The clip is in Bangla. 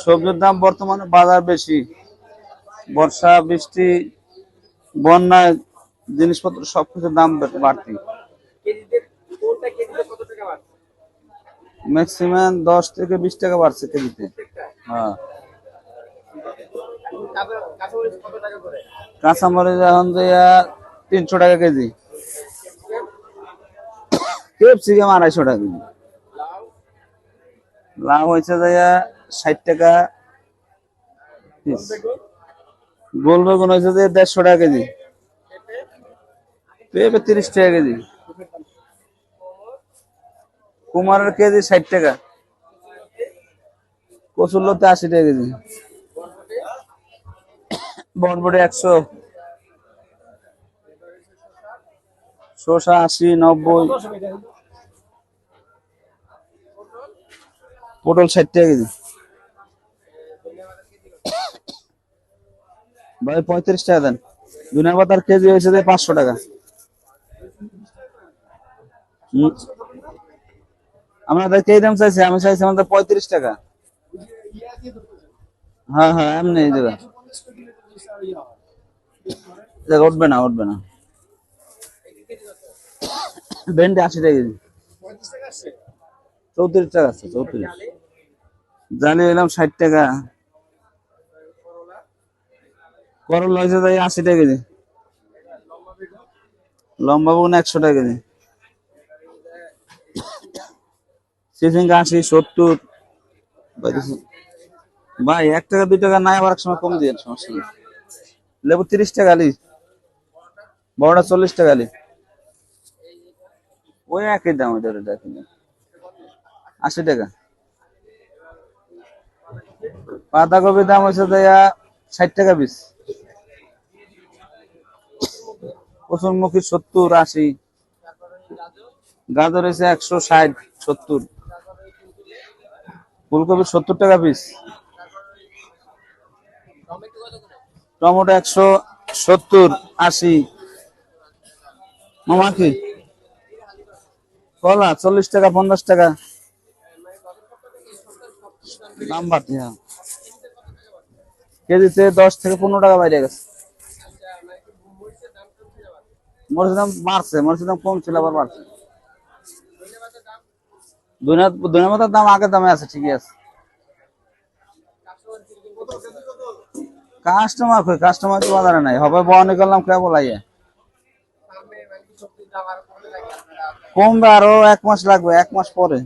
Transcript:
সবজির দাম বর্তমানে বাজার বেশি, বর্ষা বৃষ্টি বন্যায় জিনিসপত্র সবকিছুর দাম বাড়তি। ম্যাক্সিমাম 10 থেকে 20 টাকা বাড়ছে কেজিতে। হ্যাঁ, কাঁচামরিচ এখন যে 300 টাকা কেজি, ক্যাপসিকাম 250 টাকা কেজি, লাউ হয়েছে যে 60 টাকা পিস, গোল বেগুন হয়েছে যে 150 টাকা কেজি, পেঁপে 30 টাকা কেজি, কুমারের কেজি 60 টাকা, কচুরলতি 80 টাকা কেজি, বরবটি 100, শসা 80, 90, পটল 60 টাকা কেজি। ভাই 35 টাকা দেন। ধনিয়া পাতার কেজি হয়েছে যে 500 টাকা। আপনাদের কে দাম চাইছে? আমি চাইছি আমাদের 35 টাকা। হ্যাঁ হ্যাঁ, এমনি দেবে, উঠবে না উঠবে না। ভেন্ডি 80 টাকা কেজি, 34 টাকা আছে, 34। জালি এলাম 60 টাকা, করলা হয়েছে তাই 80 টাকা কেজি, লম্বা বেগুন 100 টাকা কেজি, চিচিঙ্গা 80, 70। ভাই 1 টাকা 2 টাকা নাই, আবার এক সময় কম দিয়ে, সমস্যা নেই। লেবু 30 টাকা আলি, বড়টা 40 টাকা আলি, ওই একই দাম, ওইটা 80 টাকা। পাতাকপির দাম হয়েছে 60 টাকা পিস, কচুরমুখী 70, 80, গাজর হয়েছে 160, 70, ফুলকপি 70 টাকা পিস, টমেটো 170, 80। মামা কি কলা 40 টাকা, 50 টাকা দাম বাড়তি। হ্যাঁ, কেজিতে 10 থেকে 15 টাকা বাইরে গেছে। মরিচের দাম বাড়ছে, মরিচের দাম কম ছিল আবার বাড়ছে। ধনিয়া পাতার দাম আগের দামে আছে, ঠিকই আছে। কাস্টমার তো বাজারে নাই, হবে বহনি করলাম কে বলাইয়ে, কমবে আরো 1 মাস লাগবে, 1 মাস পরে।